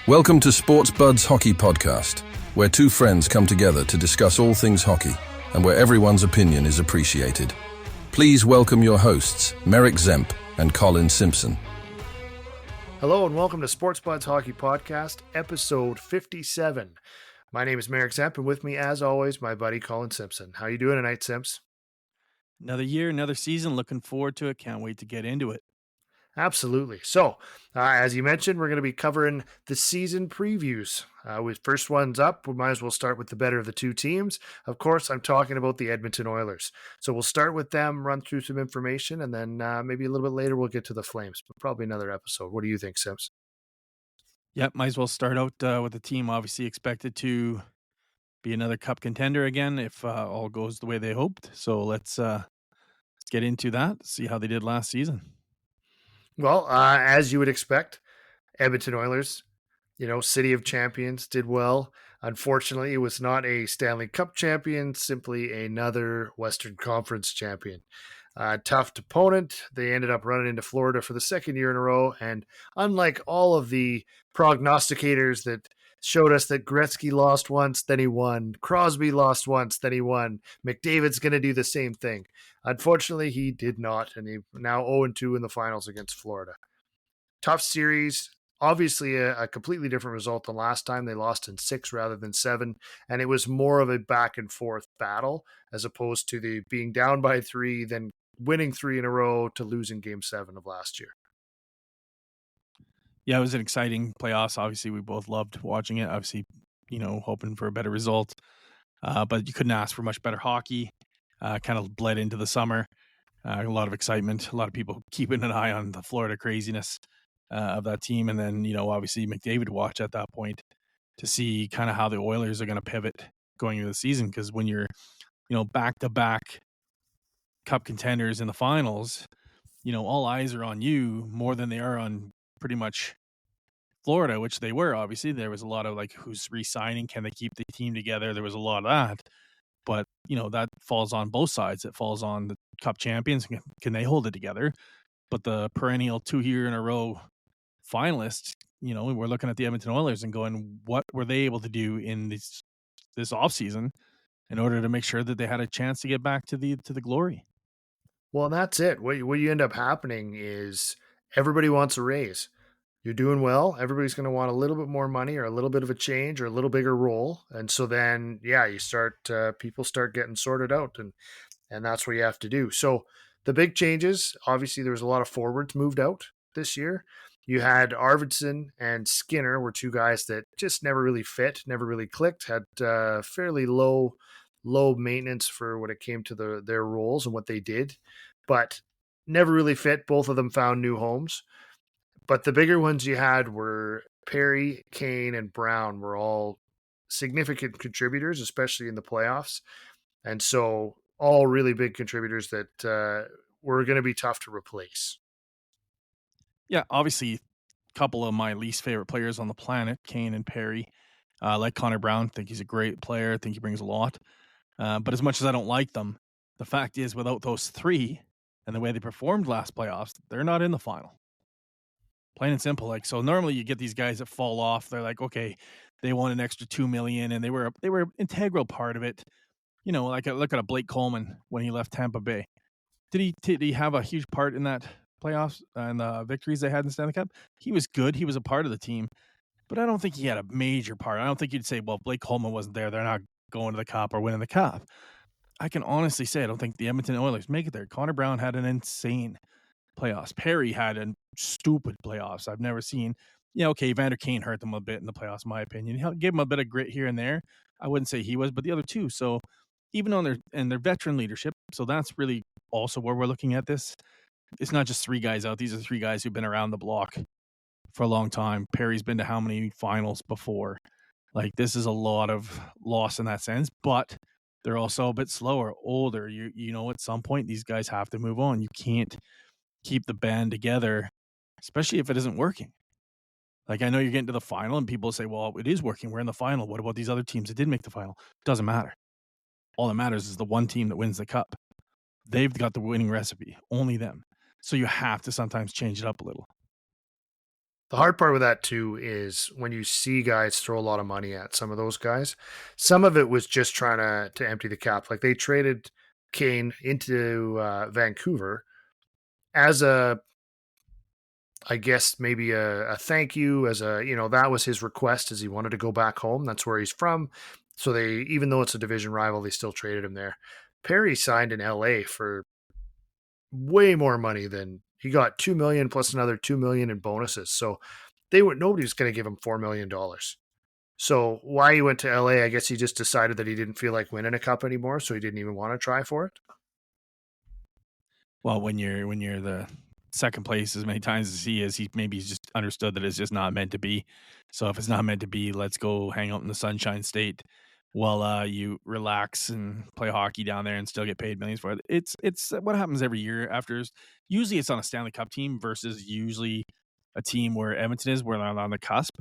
Welcome to SportsBuds Hockey Podcast, where two friends come together to discuss all things hockey and where everyone's opinion is appreciated. Please welcome your hosts, Merrick Zemp and Collin Simpson. Hello and welcome to SportsBuds Hockey Podcast, episode 57. My name is Merrick Zemp, and with me, as always, my buddy Collin Simpson. How you doing tonight, Simps? Another year, another season. Looking forward to it. Can't wait to get into it. Absolutely. So, as you mentioned, we're going to be covering the season previews. With first ones up, we might as well start with the better of the two teams. Of course, I'm talking about the Edmonton Oilers. So we'll start with them, run through some information, and then maybe a little bit later we'll get to the Flames, but probably another episode. What do you think, Sims? Yep, might as well start out with the team obviously expected to be another cup contender again if all goes the way they hoped. So let's get into that, see how they did last season. Well, as you would expect, Edmonton Oilers, City of Champions, did well. Unfortunately, it was not a Stanley Cup champion, simply another Western Conference champion. Tough opponent. They ended up running into Florida for the second year in a row. And unlike all of the prognosticators that showed us that Gretzky lost once, then he won. Crosby lost once, then he won. McDavid's going to do the same thing. Unfortunately, he did not, and he now 0-2 in the finals against Florida. Tough series. Obviously, a completely different result than last time. They lost in 6 rather than 7, and it was more of a back-and-forth battle as opposed to the being down by 3, then winning 3 in a row to losing Game 7 of last year. Yeah, it was an exciting playoffs. Obviously, we both loved watching it. Obviously, hoping for a better result. But you couldn't ask for much better hockey. Kind of bled into the summer. A lot of excitement. A lot of people keeping an eye on the Florida craziness of that team. And then, obviously McDavid watch at that point to see kind of how the Oilers are going to pivot going into the season. Because when you're, back-to-back cup contenders in the finals, all eyes are on you more than they are on pretty much Florida, which they were. Obviously there was a lot of who's re-signing, can they keep the team together? There was a lot of that, but that falls on both sides. It falls on the cup champions. Can they hold it together? But the perennial 2 year in a row finalists, we're looking at the Edmonton Oilers and going, what were they able to do in this offseason in order to make sure that they had a chance to get back to the glory? Well, that's it. What you end up happening is everybody wants a raise. You're doing well. Everybody's going to want a little bit more money or a little bit of a change or a little bigger role. And so then, you start, people start getting sorted out and that's what you have to do. So the big changes, obviously there was a lot of forwards moved out this year. You had Arvidsson and Skinner were two guys that just never really fit, never really clicked, had fairly low maintenance for when it came to their roles and what they did, but never really fit. Both of them found new homes. But the bigger ones you had were Perry, Kane, and Brown were all significant contributors, especially in the playoffs. And so all really big contributors that were going to be tough to replace. Yeah, obviously a couple of my least favorite players on the planet, Kane and Perry. Like Connor Brown, think he's a great player. I think he brings a lot. But as much as I don't like them, the fact is without those three and the way they performed last playoffs, they're not in the final. Plain and simple. So normally you get these guys that fall off. They're like, okay, they won an extra $2 million and they were an integral part of it. Look at a Blake Coleman when he left Tampa Bay. Did he have a huge part in that playoffs and the victories they had in the Stanley Cup? He was good. He was a part of the team, but I don't think he had a major part. I don't think you'd say, well, Blake Coleman wasn't there, they're not going to the Cup or winning the Cup. I can honestly say I don't think the Edmonton Oilers make it there. Connor Brown had an insane playoffs. Perry had a stupid playoffs I've never seen. Okay, Vander Kane hurt them a bit in the playoffs, in my opinion. He gave them a bit of grit here and there. I wouldn't say he was, but the other two. So even on their veteran leadership, so that's really also where we're looking at this. It's not just three guys out. These are three guys who've been around the block for a long time. Perry's been to how many finals before? This is a lot of loss in that sense, but they're also a bit slower, older. At some point these guys have to move on. You can't keep the band together, especially if it isn't working. I know you're getting to the final and people say, well, it is working. We're in the final. What about these other teams that did make the final? Doesn't matter. All that matters is the one team that wins the cup. They've got the winning recipe, only them. So you have to sometimes change it up a little. The hard part with that too is when you see guys throw a lot of money at some of those guys, some of it was just trying to empty the cap. Like they traded Kane into Vancouver as I guess maybe a thank you, as that was his request, as he wanted to go back home. That's where he's from. So they, even though it's a division rival, they still traded him there. Perry signed in LA for way more money than he got, 2 million plus another 2 million in bonuses. So nobody was going to give him $4 million. So why he went to LA, I guess he just decided that he didn't feel like winning a cup anymore. So he didn't even want to try for it. Well, when you're the second place as many times as he is, he's just understood that it's just not meant to be. So if it's not meant to be, let's go hang out in the Sunshine State while you relax and play hockey down there and still get paid millions for it. It's what happens every year after. Usually it's on a Stanley Cup team versus usually a team where Edmonton is, where they're on the cusp.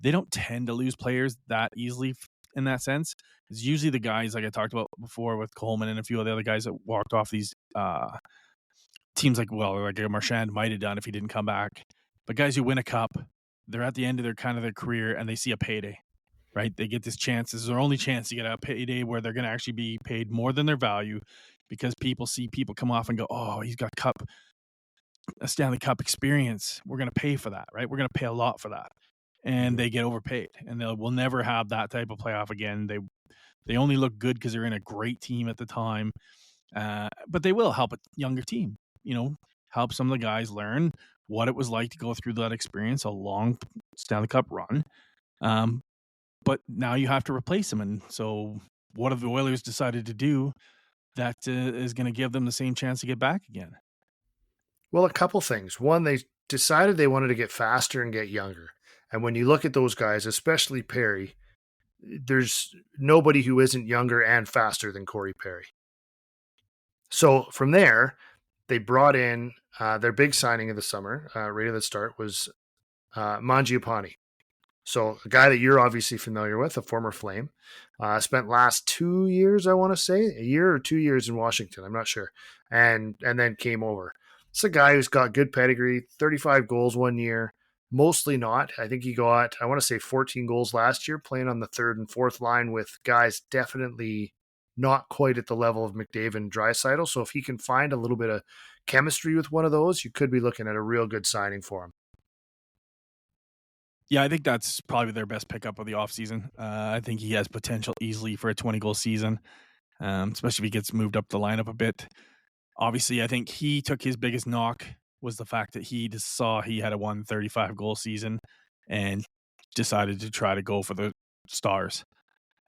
They don't tend to lose players that easily in that sense. It's usually the guys like I talked about before with Coleman and a few of the other guys that walked off these teams like Marchand might have done if he didn't come back. But guys who win a cup, they're at the end of their career and they see a payday, right? They get this chance. This is their only chance to get a payday where they're going to actually be paid more than their value because people see people come off and go, oh, he's got a Stanley Cup experience. We're going to pay for that, right? We're going to pay a lot for that. And they get overpaid and we'll never have that type of playoff again. They only look good because they're in a great team at the time. But they will help a younger team. Help some of the guys learn what it was like to go through that experience, a long Stanley Cup run. But now you have to replace them. And so what have the Oilers decided to do that is going to give them the same chance to get back again? Well, a couple things. One, they decided they wanted to get faster and get younger. And when you look at those guys, especially Perry, there's nobody who isn't younger and faster than Corey Perry. So from there, they brought in their big signing of the summer, right at the start, was Mangiapane. So a guy that you're obviously familiar with, a former Flame, spent last 2 years, I want to say, a year or 2 years in Washington, I'm not sure, and then came over. It's a guy who's got good pedigree, 35 goals 1 year, mostly not. I think he got, I want to say 14 goals last year, playing on the third and fourth line with guys definitely not quite at the level of McDavid and Draisaitl. So if he can find a little bit of chemistry with one of those, you could be looking at a real good signing for him. Yeah, I think that's probably their best pickup of the offseason. I think he has potential easily for a 20-goal season, especially if he gets moved up the lineup a bit. Obviously, I think he took his biggest knock was the fact that he just saw he had a 135-goal season and decided to try to go for the stars.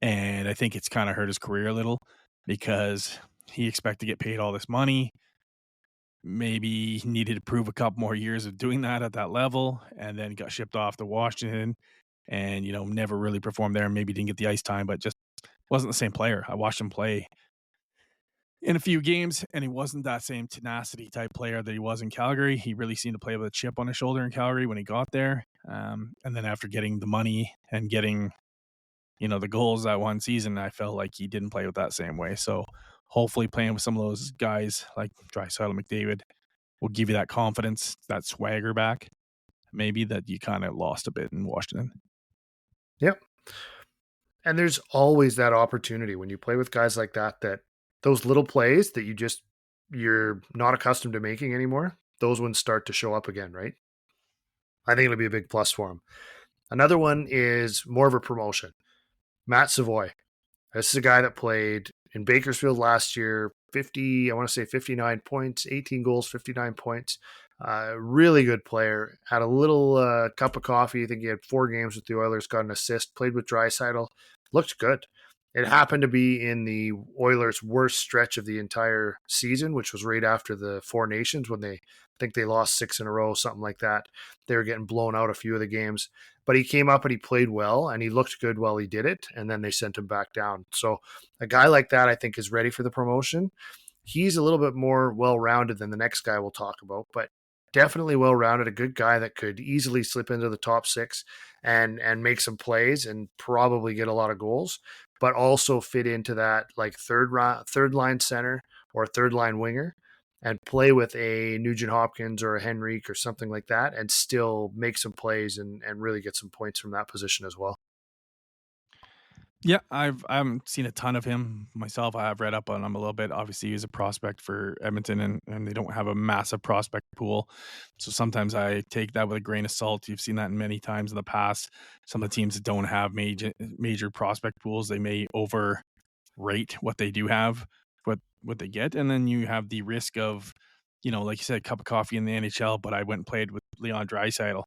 And I think it's kind of hurt his career a little because he expected to get paid all this money. Maybe he needed to prove a couple more years of doing that at that level and then got shipped off to Washington and, never really performed there. Maybe didn't get the ice time, but just wasn't the same player. I watched him play in a few games and he wasn't that same tenacity type player that he was in Calgary. He really seemed to play with a chip on his shoulder in Calgary when he got there. And then after getting the money and getting, the goals that one season, I felt like he didn't play with that same way. So hopefully playing with some of those guys like Draisaitl, McDavid will give you that confidence, that swagger back, maybe that you kind of lost a bit in Washington. Yep. And there's always that opportunity when you play with guys like that those little plays that you're not accustomed to making anymore, those ones start to show up again, right? I think it'll be a big plus for him. Another one is more of a promotion. Matt Savoy. This is a guy that played in Bakersfield last year, 59 points, 18 goals, 59 points. Really good player. Had a little cup of coffee. I think he had 4 games with the Oilers, got an assist, played with Draisaitl. Looked good. It happened to be in the Oilers' worst stretch of the entire season, which was right after the Four Nations when I think they lost 6 in a row, something like that. They were getting blown out a few of the games. But he came up and he played well, and he looked good while he did it, and then they sent him back down. So a guy like that, I think, is ready for the promotion. He's a little bit more well-rounded than the next guy we'll talk about, but definitely well-rounded, a good guy that could easily slip into the top 6 and make some plays and probably get a lot of goals, but also fit into that like third line center or third line winger and play with a Nugent Hopkins or a Henrique or something like that and still make some plays and really get some points from that position as well. Yeah, I haven't seen a ton of him myself. I have read up on him a little bit. Obviously, he's a prospect for Edmonton, and they don't have a massive prospect pool. So sometimes I take that with a grain of salt. You've seen that many times in the past. Some of the teams that don't have major prospect pools, they may overrate what they do have, what they get. And then you have the risk of, like you said, a cup of coffee in the NHL, but I went and played with Leon Draisaitl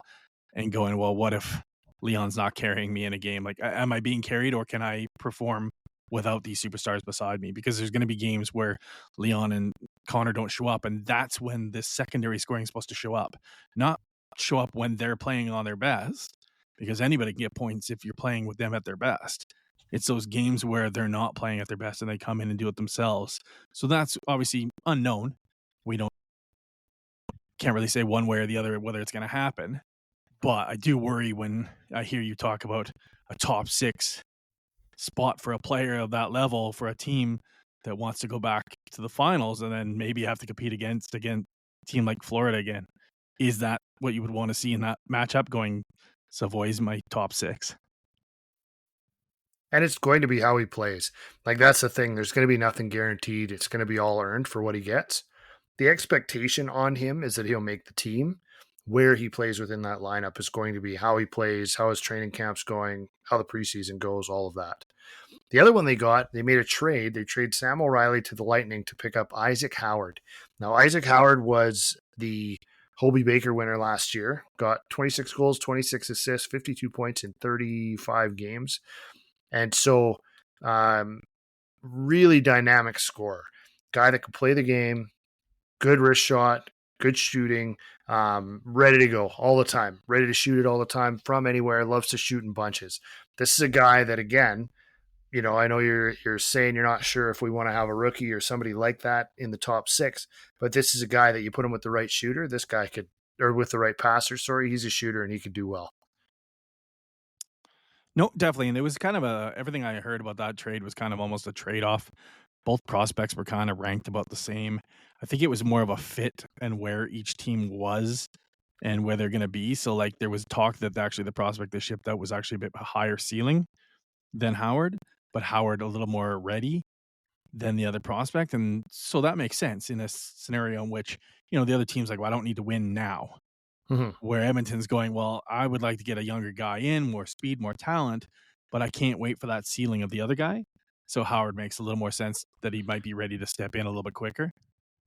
and going, well, what if Leon's not carrying me in a game? Like, am I being carried, or can I perform without these superstars beside me? Because there's going to be games where Leon and Connor don't show up, and that's when this secondary scoring is supposed to show up, not show up when they're playing on their best, because anybody can get points if you're playing with them at their best. It's those games where they're not playing at their best and they come in and do it themselves. So that's obviously unknown. We can't really say one way or the other whether it's going to happen. But I do worry when I hear you talk about a top 6 spot for a player of that level for a team that wants to go back to the finals and then maybe have to compete against a team like Florida again. Is that what you would want to see in that matchup, going Savoy's my top 6? And it's going to be how he plays. Like, that's the thing. There's going to be nothing guaranteed. It's going to be all earned for what he gets. The expectation on him is that he'll make the team. Where he plays within that lineup is going to be how he plays, how his training camp's going, how the preseason goes, all of that. The other one they made a trade. They trade Sam O'Reilly to the Lightning to pick up Isaac Howard. Now, Isaac Howard was the Hobey Baker winner last year, got 26 goals, 26 assists, 52 points in 35 games. And so really dynamic scorer, guy that could play the game, good wrist shot, good shooting, ready to go all the time, ready to shoot it all the time from anywhere, loves to shoot in bunches. This is a guy that, again, I know you're saying you're not sure if we want to have a rookie or somebody like that in the top 6, but this is a guy that you put him with the right shooter. This guy could, or with the right passer, he's a shooter and he could do well. No, definitely. And it was kind of everything I heard about that trade was kind of almost a trade-off. Both prospects were kind of ranked about the same. I think it was more of a fit and where each team was and where they're going to be. So, like, there was talk that actually the prospect they shipped out was actually a bit higher ceiling than Howard, but Howard a little more ready than the other prospect. And so that makes sense in a scenario in which, the other team's like, well, I don't need to win now. Mm-hmm. Where Edmonton's going, well, I would like to get a younger guy in, more speed, more talent, but I can't wait for that ceiling of the other guy. So Howard makes a little more sense that he might be ready to step in a little bit quicker.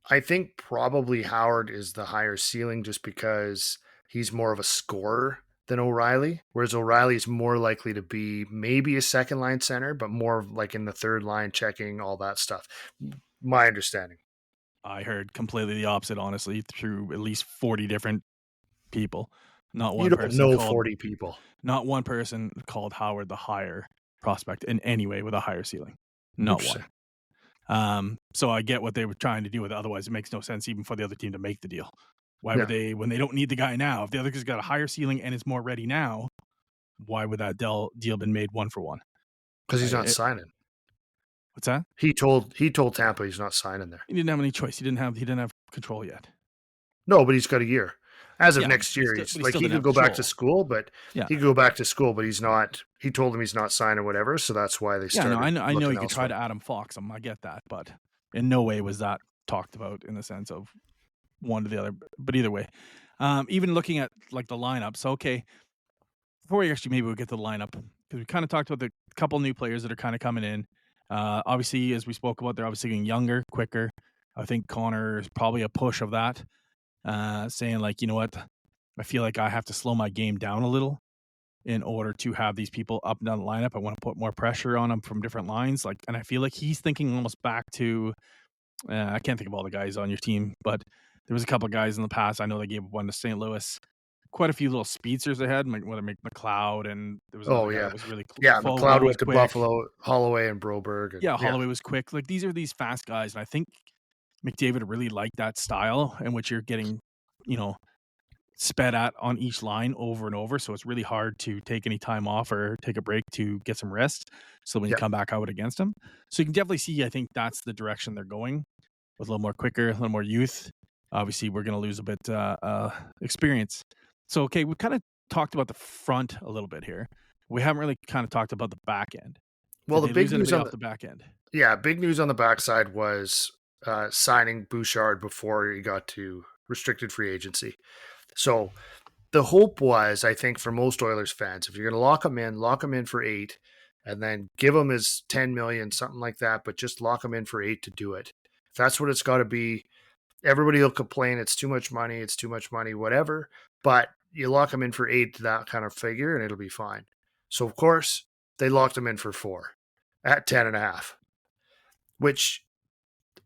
I think probably Howard is the higher ceiling just because he's more of a scorer than O'Reilly, whereas O'Reilly is more likely to be maybe a second line center, but more like in the third line, checking, all that stuff. My understanding. I heard completely the opposite, honestly, through at least 40 different people. Not one you don't person know called, 40 people. Not one person called Howard the higher prospect in any way with a higher ceiling. Not one. So I get what they were trying to do with it. Otherwise, it makes no sense even for the other team to make the deal. Why would they, when they don't need the guy now, if the other guy's got a higher ceiling and is more ready now, why would that deal been made 1-for-1? Because he's not signing. What's that? He told Tampa he's not signing there. He didn't have any choice. He didn't have control yet. No, but he's got a year. As of next year, he's like, he could go back to school, but he's not. He told him he's not signing whatever, so that's why they started. I know you could try to Adam Fox him. I get that, but in no way was that talked about in the sense of one to the other. But either way, even looking at like the lineup. So okay, before we actually maybe we'll get to the lineup because we kind of talked about the couple new players that are kind of coming in. Obviously, as we spoke about, they're obviously getting younger, quicker. I think Connor is probably a push of that. Saying like, you know what, I feel like I have to slow my game down a little in order to have these people up and down the lineup. I want to put more pressure on them from different lines. Like, and I feel like he's thinking almost back to, I can't think of all the guys on your team, but there was a couple of guys in the past. I know they gave one to St. Louis. Quite a few little speedsters they had, whether McLeod and there was another guy that was really cool. Yeah, McLeod went to Buffalo, Holloway and Broberg. And, Holloway was quick. Like these are these fast guys, and I think McDavid really liked that style in which you're getting, sped at on each line over and over. So it's really hard to take any time off or take a break to get some rest. So when you come back out against them, so you can definitely see, I think that's the direction they're going. with a little more quicker, a little more youth. Obviously, we're going to lose a bit experience. So, okay, we kind of talked about the front a little bit here. We haven't really kind of talked about the back end. Well, Did the they big lose news anybody on off the back end. big news on the backside was signing Bouchard before he got to restricted free agency. So the hope was, I think, for most Oilers fans, if you're going to lock him in for 8, and then give him his 10 million, something like that, but just lock him in for 8 to do it. If that's what it's got to be, everybody will complain it's too much money, whatever. But you lock him in for 8 to that kind of figure, and it'll be fine. So, of course, they locked him in for 4 at 10.5, which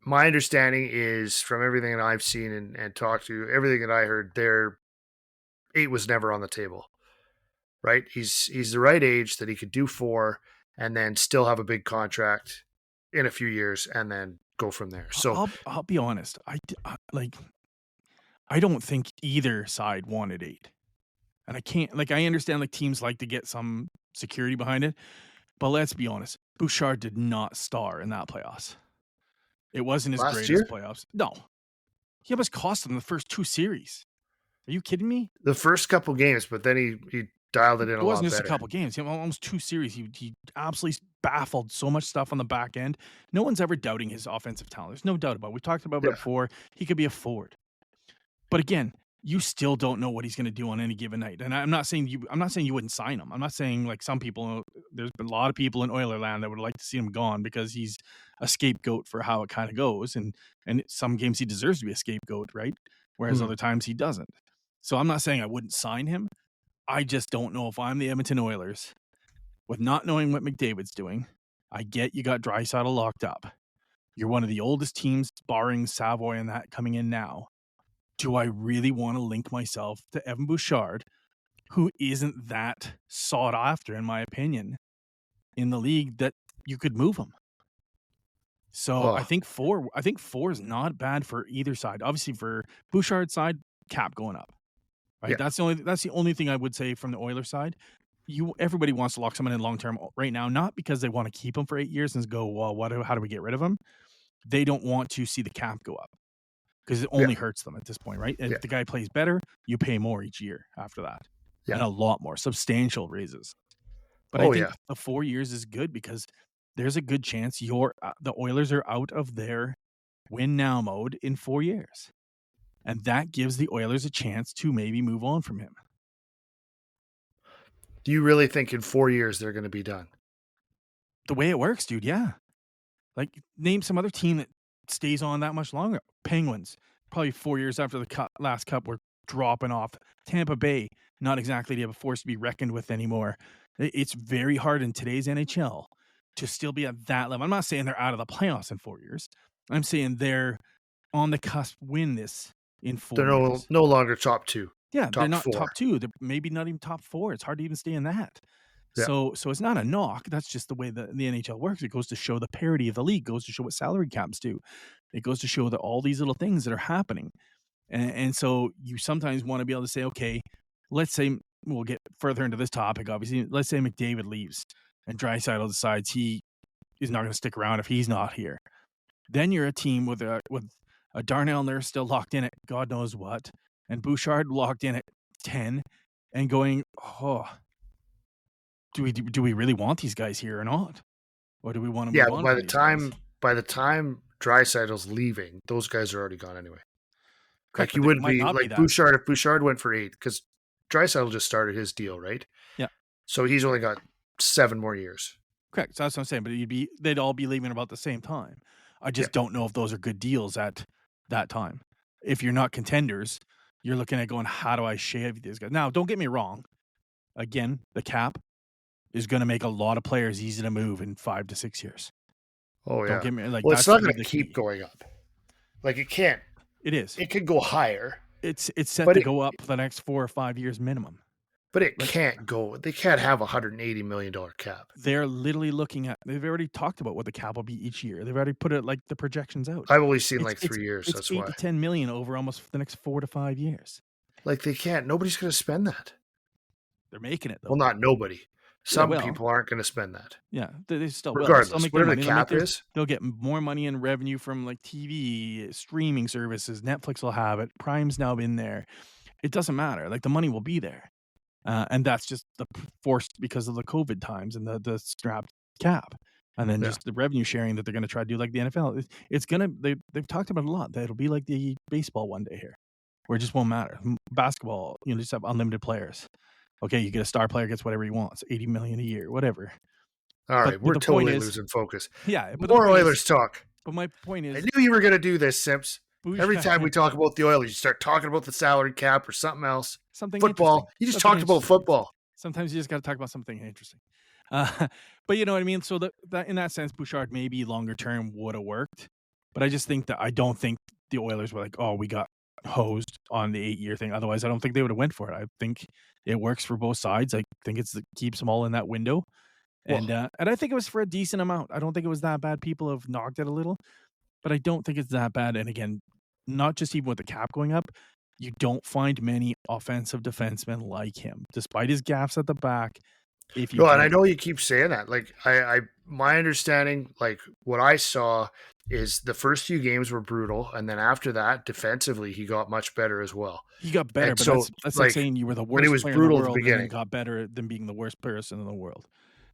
my understanding is, from everything that I've seen and talked to, everything that I heard, their 8 was never on the table, right? He's the right age that he could do 4 and then still have a big contract in a few years and then go from there. So I'll be honest. I don't think either side wanted 8. And I can't, I understand teams like to get some security behind it, but let's be honest. Bouchard did not star in that playoffs. It wasn't his greatest playoffs. No. He almost cost them the first 2 series. Are you kidding me? The first couple games, but then he dialed it in a lot better. It wasn't just a couple games. He almost 2 series. He absolutely baffled so much stuff on the back end. No one's ever doubting his offensive talent. There's no doubt about it. We talked about it before. He could be a forward. But again, you still don't know what he's going to do on any given night. And I'm not saying you wouldn't sign him. I'm not saying some people, there's been a lot of people in Oilerland that would like to see him gone because he's a scapegoat for how it kind of goes. And some games he deserves to be a scapegoat, right? Whereas other times he doesn't. So I'm not saying I wouldn't sign him. I just don't know if I'm the Edmonton Oilers with not knowing what McDavid's doing. I get you got Draisaitl locked up. You're one of the oldest teams, barring Savoy and that coming in now. Do I really want to link myself to Evan Bouchard, who isn't that sought after, in my opinion, in the league that you could move him? So I think 4 is not bad for either side. Obviously, for Bouchard's side, cap going up. Right? Yeah. That's the only thing I would say from the Oilers side. Everybody wants to lock someone in long term right now, not because they want to keep him for 8 years and go, well, how do we get rid of him? They don't want to see the cap go up. Because it only hurts them at this point, right? If the guy plays better, you pay more each year after that. Yeah. And a lot more, substantial raises. But I think the 4 years is good because there's a good chance the Oilers are out of their win now mode in 4 years. And that gives the Oilers a chance to maybe move on from him. Do you really think in 4 years they're going to be done? The way it works, dude, yeah. Name some other team that stays on that much longer. Penguins, probably 4 years after the last cup, were dropping off. Tampa Bay, not exactly a force to be reckoned with anymore. It's very hard in today's NHL to still be at that level. I'm not saying they're out of the playoffs in 4 years. I'm saying they're on the cusp win this in 4 years. They're no longer top 2. Yeah, they're not top 2. They're maybe not even top 4. It's hard to even stay in that. Yeah. So it's not a knock. That's just the way the NHL works. It goes to show the parity of the league. It goes to show what salary caps do. It goes to show that all these little things that are happening. And so you sometimes want to be able to say, okay, let's say we'll get further into this topic, obviously. Let's say McDavid leaves and Draisaitl decides he is not going to stick around if he's not here. Then you're a team with a Darnell Nurse still locked in at God knows what, and Bouchard locked in at 10 and going, do we really want these guys here or not? Or do we want to move on? By the time Draisaitl's leaving, those guys are already gone anyway. Correct, you wouldn't be like Bouchard if Bouchard went for 8, because Draisaitl just started his deal, right? Yeah. So he's only got 7 more years. Correct. So that's what I'm saying. But they'd all be leaving about the same time. I just don't know if those are good deals at that time. If you're not contenders, you're looking at going, how do I shave these guys? Now, don't get me wrong. Again, the cap is going to make a lot of players easy to move in 5 to 6 years. Oh, yeah. Don't get me, it's not going to keep going up. It can't. It is. It could go higher. It's set to go up for the next 4 or 5 years minimum. But it can't go. They can't have a $180 million cap. They're literally looking at. They've already talked about what the cap will be each year. They've already put it the projections out. I've only seen 3 years. It's that's 8 why. to 10 million over almost the next 4 to 5 years. They can't. Nobody's going to spend that. They're making it though. Well, not nobody. Some people aren't going to spend that. Yeah, they still will. Regardless, They'll make whatever their the money. cap is. They'll get more money in revenue from like TV, streaming services. Netflix will have it. Prime's now in there. It doesn't matter. Like the money will be there. And that's just forced because of the COVID times and the strapped cap. And then just the revenue sharing that they're going to try to do like the NFL. It's going to, they've talked about it a lot. That it'll be like the baseball one day here, where it just won't matter. Basketball, just have unlimited players. Okay, you get a star player, gets whatever he wants, $80 million a year, whatever. All right, we're totally losing focus. Yeah. But more Oilers talk. But my point is, I knew you were going to do this, Simps. Every time we talk about the Oilers, you start talking about the salary cap or something else. Football. You just talked about football. Sometimes you just got to talk about something interesting. But you know what I mean? So that in that sense, Bouchard maybe longer term would have worked. But I don't think the Oilers were like, oh, we got hosed on the 8-year thing. Otherwise, I don't think they would have went for it. I think it works for both sides. I think it keeps them all in that window. And I think it was for a decent amount. I don't think it was that bad. People have knocked it a little, but I don't think it's that bad. And again, not just even with the cap going up, you don't find many offensive defensemen like him, despite his gaffes at the back. And I know you keep saying that. Like my understanding, like what I saw is the first few games were brutal, and then after that, defensively, he got much better as well. He got better, but that's like saying you were the worst player in the world and then got better than being the worst person in the world.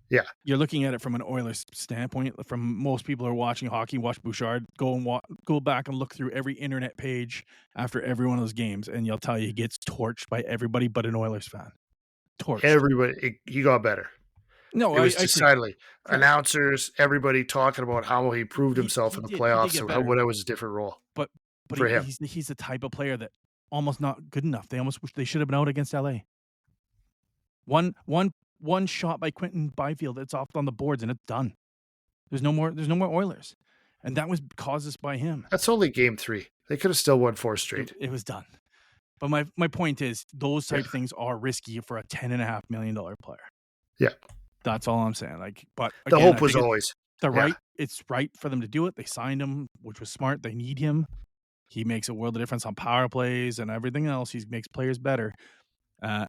Yeah. You're looking at it from an Oilers standpoint. From most people who are watching hockey, watch Bouchard, go back and look through every internet page after every one of those games, and you'll tell you he gets torched by everybody but an Oilers fan. Torched. Everybody, he got better. No, it was decidedly announcers, everybody talking about how he proved himself in the playoffs and what it was a different role. But for him, he's the type of player that almost not good enough. They almost wish they should have been out against LA. One shot by Quentin Byfield, it's off on the boards and it's done. There's no more Oilers, and that was caused by him. That's only game 3. They could have still won 4 straight. It was done. But my point is, those type of things are risky for a $10.5 million player. Yeah. That's all I'm saying. But again, the hope was always it's right for them to do it. They signed him, which was smart. They need him. He makes a world of difference on power plays and everything else. He makes players better.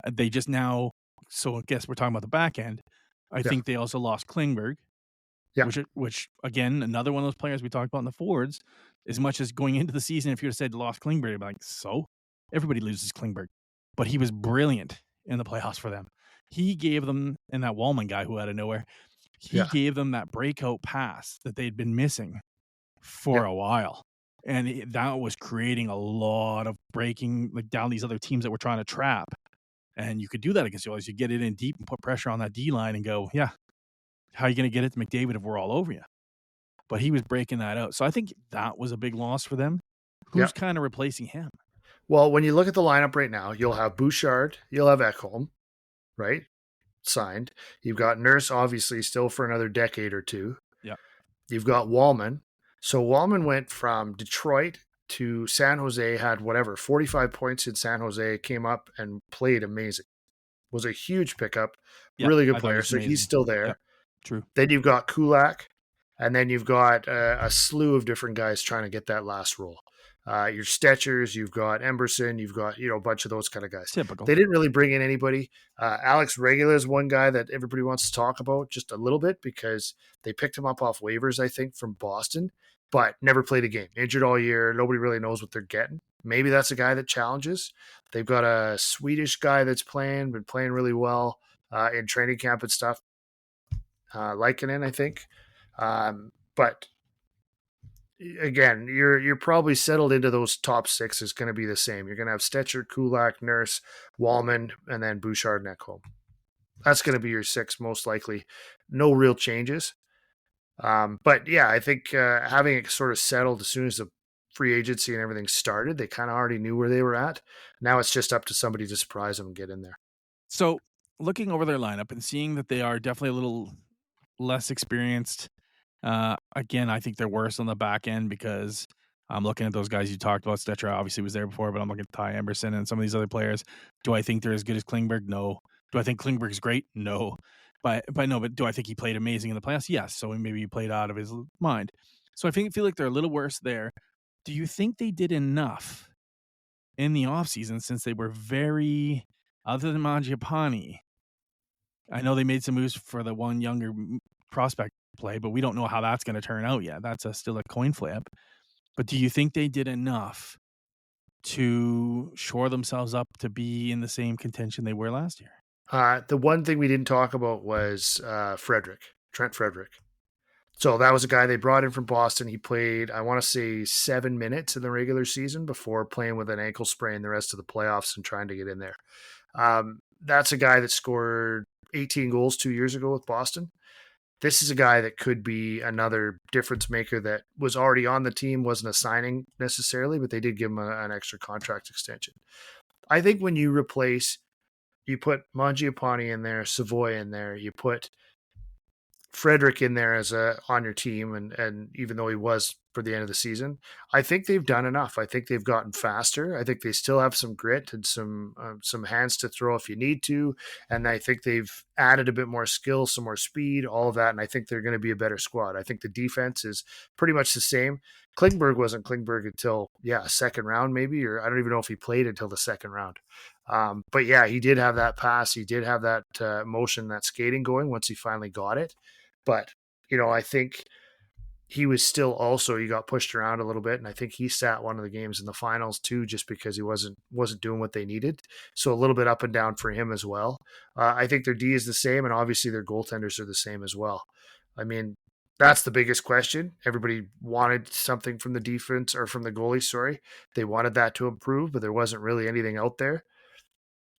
They just now, so I guess we're talking about the back end. I think they also lost Klingberg. Yeah. Which again, another one of those players we talked about in the forwards. As much as going into the season, if you would have said lost Klingberg, I'd be like, so? Everybody loses Klingberg. But he was brilliant in the playoffs for them. He gave them, and that Wallman guy who out of nowhere, he gave them that breakout pass that they'd been missing for a while. And that was creating a lot of breaking down these other teams that were trying to trap. And you could do that against the Oilers. You get it in deep and put pressure on that D-line and go, how are you going to get it to McDavid if we're all over you? But he was breaking that out. So I think that was a big loss for them. Who's kind of replacing him? Well, when you look at the lineup right now, you'll have Bouchard, you'll have Ekholm, right? Signed. You've got Nurse, obviously, still for another decade or two. Yeah. You've got Wallman. So Wallman went from Detroit to San Jose, had 45 points in San Jose, came up and played amazing. Was a huge pickup. Really good player. So he's still there. Yeah, true. Then you've got Kulak, and then you've got a slew of different guys trying to get that last role. Your Stetchers, you've got Emberson, you've got, a bunch of those kind of guys. Typical. They didn't really bring in anybody. Alex Regula is one guy that everybody wants to talk about just a little bit because they picked him up off waivers, I think, from Boston, but never played a game. Injured all year. Nobody really knows what they're getting. Maybe that's a guy that challenges. They've got a Swedish guy that's been playing really well in training camp and stuff. Likinen, I think. But again, you're probably settled into those top 6 is going to be the same. You're going to have Stetcher, Kulak, Nurse, Wallman, and then Bouchard and Ekholm. That's going to be your 6 most likely. No real changes. But yeah, I think having it sort of settled as soon as the free agency and everything started, they kind of already knew where they were at. Now it's just up to somebody to surprise them and get in there. So looking over their lineup and seeing that they are definitely a little less experienced. Again, I think they're worse on the back end because I'm looking at those guys you talked about. Stetcher obviously was there before, but I'm looking at Ty Emberson and some of these other players. Do I think they're as good as Klingberg? No. Do I think Klingberg's great? No. But do I think he played amazing in the playoffs? Yes. So maybe he played out of his mind. So I feel like they're a little worse there. Do you think they did enough in the offseason since they were very, other than Mangiapane, I know they made some moves for the one younger prospect play, but we don't know how that's going to turn out yet. That's still a coin flip. But do you think they did enough to shore themselves up to be in the same contention they were last year? The one thing we didn't talk about was Trent Frederick. So that was a guy they brought in from Boston. He played, I want to say, 7 minutes in the regular season before playing with an ankle sprain the rest of the playoffs and trying to get in there. That's a guy that scored 18 goals 2 years ago with Boston. This is a guy that could be another difference maker that was already on the team, wasn't a signing necessarily, but they did give him an extra contract extension. I think when you put Mangiapane in there, Savoy in there, you put Frederick in there on your team, and even though he was for the end of the season, I think they've done enough. I think they've gotten faster. I think they still have some grit and some hands to throw if you need to, and I think they've added a bit more skill, some more speed, all of that, and I think they're going to be a better squad. I think the defense is pretty much the same. Klingberg wasn't Klingberg until second round maybe, or I don't even know if he played until the second round. But yeah, he did have that pass. He did have that motion, that skating going once he finally got it. But, I think he was still he got pushed around a little bit. And I think he sat one of the games in the finals too, just because he wasn't doing what they needed. So a little bit up and down for him as well. I think their D is the same. And obviously their goaltenders are the same as well. I mean, that's the biggest question. Everybody wanted something from the defense or from the goalie. Sorry. They wanted that to improve, but there wasn't really anything out there.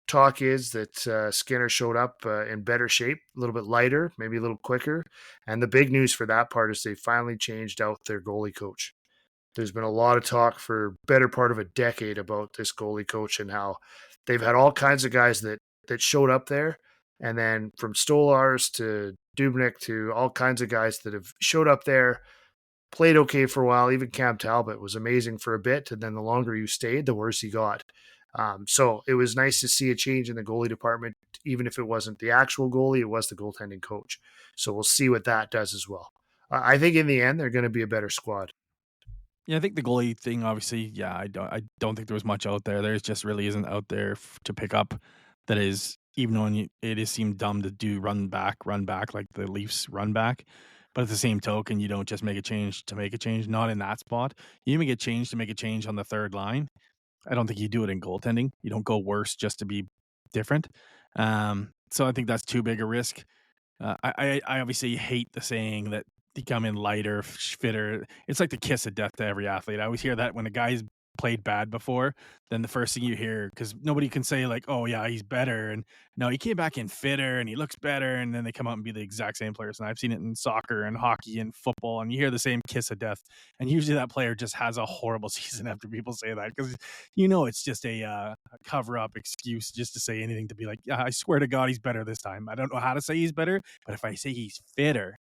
Talk is that Skinner showed up in better shape, a little bit lighter, maybe a little quicker. And the big news for that part is they finally changed out their goalie coach. There's been a lot of talk for better part of a decade about this goalie coach and how they've had all kinds of guys that showed up there. And then from Stolars to Dubnyk to all kinds of guys that have showed up there, played okay for a while. Even Cam Talbot was amazing for a bit. And then the longer you stayed, the worse he got. So it was nice to see a change in the goalie department, even if it wasn't the actual goalie, it was the goaltending coach. So we'll see what that does as well. I think in the end, they're going to be a better squad. Yeah, I think the goalie thing, obviously, I don't think there was much out there. There just really isn't out there to pick up that is, even though it is seemed dumb to do run back like the Leafs run back. But at the same token, you don't just make a change to make a change, not in that spot. You make a change to make a change on the third line. I don't think you do it in goaltending. You don't go worse just to be different. So I think that's too big a risk. I obviously hate the saying that you come in lighter, fitter. It's like the kiss of death to every athlete. I always hear that when a guy's played bad before, then the first thing you hear, because nobody can say like, oh yeah, he's better. And no, he came back in fitter and he looks better. And then they come out and be the exact same players. And I've seen it in soccer and hockey and football. And you hear the same kiss of death. And usually that player just has a horrible season after people say that, because it's just a cover up excuse just to say anything, to be like, yeah, I swear to God, he's better this time. I don't know how to say he's better, but if I say he's fitter,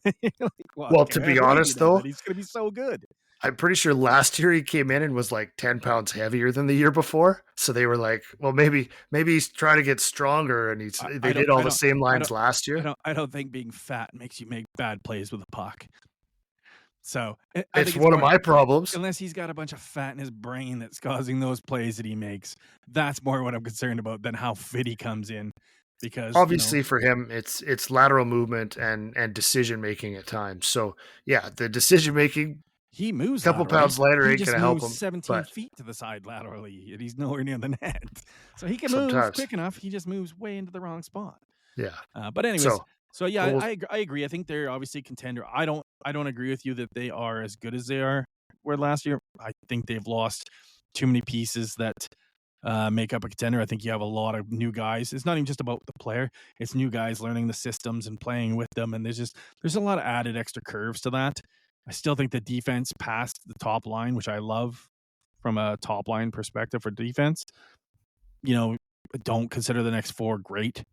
like, well, to be honest though, he's going to be so good. I'm pretty sure last year he came in and was like 10 pounds heavier than the year before. So they were like, well, maybe he's trying to get stronger, and they did all the same lines last year. I don't think being fat makes you make bad plays with a puck. So it's one of my problems. Unless he's got a bunch of fat in his brain that's causing those plays that he makes. That's more what I'm concerned about than how fit he comes in. Because obviously for him, it's lateral movement and decision making at times. So yeah, the decision making. He moves a couple pounds lighter, ain't going to help him. 17 feet to the side laterally, and he's nowhere near the net. So he can move quick enough. He just moves way into the wrong spot. Yeah. But anyways, so yeah, I agree. I think they're obviously a contender. I don't agree with you that they are as good as they were last year. I think they've lost too many pieces that make up a contender. I think you have a lot of new guys. It's not even just about the player. It's new guys learning the systems and playing with them. And there's a lot of added extra curves to that. I still think the defense past the top line, which I love from a top line perspective for defense, don't consider the next four great.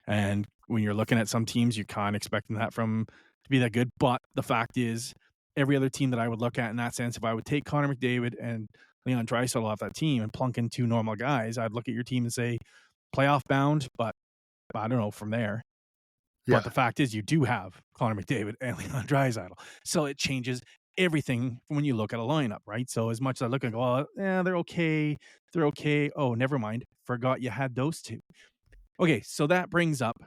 And when you're looking at some teams, you're kind of expecting that to be that good. But the fact is, every other team that I would look at in that sense, if I would take Connor McDavid and Leon Draisaitl off that team and plunk in two normal guys, I'd look at your team and say playoff bound, but I don't know from there. Yeah. But the fact is, you do have Connor McDavid and Leon Draisaitl. So it changes everything when you look at a lineup, right? So as much as I look and go, oh, yeah, they're okay. They're okay. Oh, never mind. Forgot you had those two. Okay, so that brings up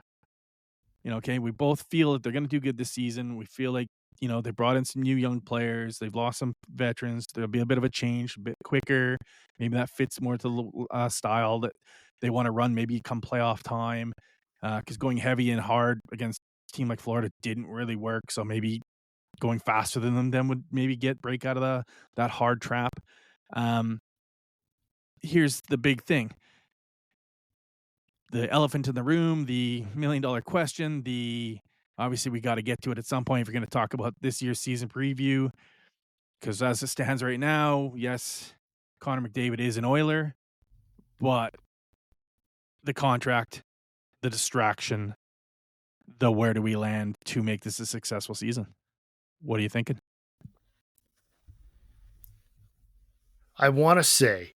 Okay, we both feel that they're going to do good this season. We feel like, they brought in some new young players. They've lost some veterans. There'll be a bit of a change, a bit quicker. Maybe that fits more to the style that they want to run, maybe come playoff time. Because going heavy and hard against a team like Florida didn't really work. So maybe going faster than them would maybe break out of that hard trap. Here's the big thing. The elephant in the room, the $1 million question, obviously we got to get to it at some point if we're going to talk about this year's season preview. Because as it stands right now, yes, Connor McDavid is an Oiler, but the contract, the distraction, the where do we land to make this a successful season? What are you thinking? I want to say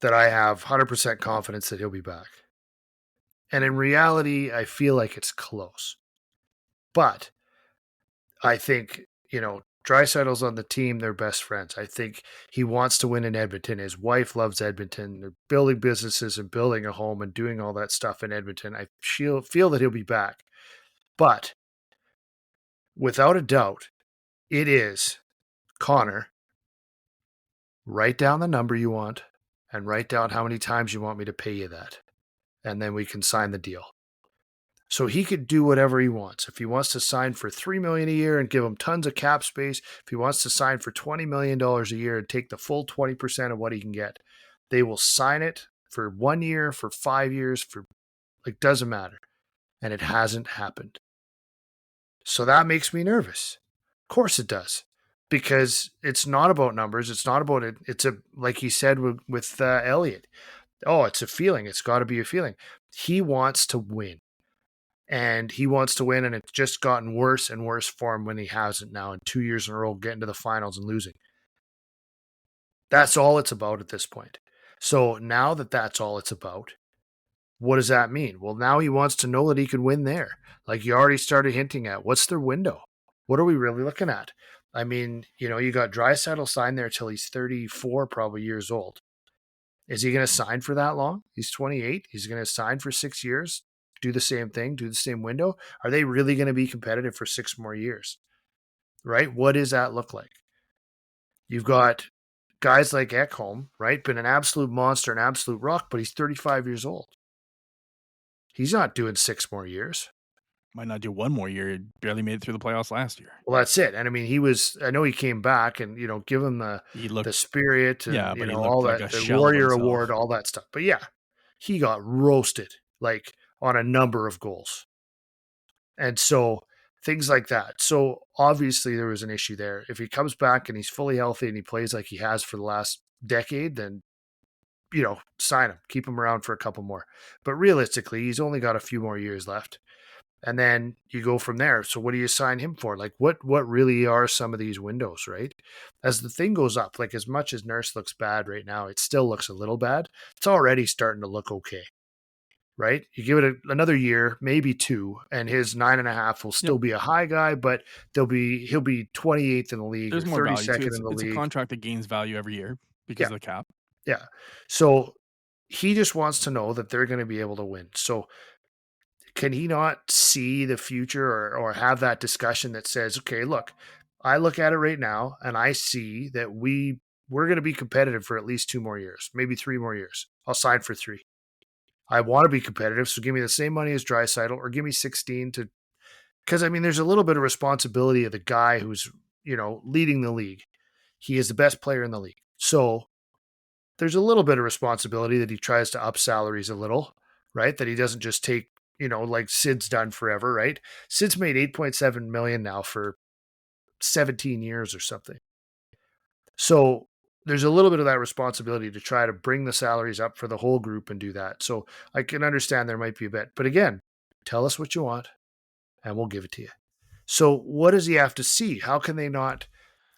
that I have 100% confidence that he'll be back. And in reality, I feel like it's close. But I think, Draisaitl's on the team. They're best friends. I think he wants to win in Edmonton. His wife loves Edmonton. They're building businesses and building a home and doing all that stuff in Edmonton. I feel that he'll be back. But without a doubt, it is Connor. Write down the number you want and write down how many times you want me to pay you that. And then we can sign the deal. So he could do whatever he wants. If he wants to sign for $3 million a year and give him tons of cap space, if he wants to sign for $20 million a year and take the full 20% of what he can get, they will sign it for 1 year, for 5 years, doesn't matter. And it hasn't happened. So that makes me nervous. Of course it does. Because it's not about numbers. It's not about it. It's like he said with Elliott. Oh, it's a feeling. It's got to be a feeling. He wants to win. And he wants to win, and it's just gotten worse and worse for him when he hasn't now in 2 years in a row, getting to the finals and losing. That's all it's about at this point. So now that that's all it's about, what does that mean? Well, now he wants to know that he can win there. Like you already started hinting at, what's their window? What are we really looking at? I mean, you got Draisaitl signed there till he's 34 probably years old. Is he going to sign for that long? He's 28. He's going to sign for 6 years, do the same thing, do the same window. Are they really going to be competitive for 6 more years? Right? What does that look like? You've got guys like Ekholm, right? Been an absolute monster, an absolute rock, but he's 35 years old. He's not doing 6 more years. Might not do 1 more year. He barely made it through the playoffs last year. Well, that's it. And I mean, I know he came back and, give him the spirit and, all that, like the Warrior Award, all that stuff. But yeah, he got roasted on a number of goals. And so things like that. So obviously there was an issue there. If he comes back and he's fully healthy and he plays like he has for the last decade, then, sign him, keep him around for a couple more. But realistically, he's only got a few more years left. And then you go from there. So what do you sign him for? What really are some of these windows, right? As the thing goes up, as much as Nurse looks bad right now, it still looks a little bad. It's already starting to look okay, right? You give it another year, maybe 2, and his 9.5 will still be a high guy, but he'll be 28th in the league. There's or more 32nd value in the league. It's a contract that gains value every year because of the cap. Yeah. So he just wants to know that they're going to be able to win. So can he not see the future or have that discussion that says, okay, look, I look at it right now and I see that we're going to be competitive for at least 2 more years, maybe 3 more years. I'll sign for 3. I want to be competitive, so give me the same money as Draisaitl or give me 16 because I mean, there's a little bit of responsibility of the guy who's, leading the league. He is the best player in the league. So there's a little bit of responsibility that he tries to up salaries a little, right? That he doesn't just take, like Sid's done forever, right? Sid's made $8.7 million now for 17 years or something. So there's a little bit of that responsibility to try to bring the salaries up for the whole group and do that. So I can understand there might be a bit, but again, tell us what you want and we'll give it to you. So what does he have to see? How can they not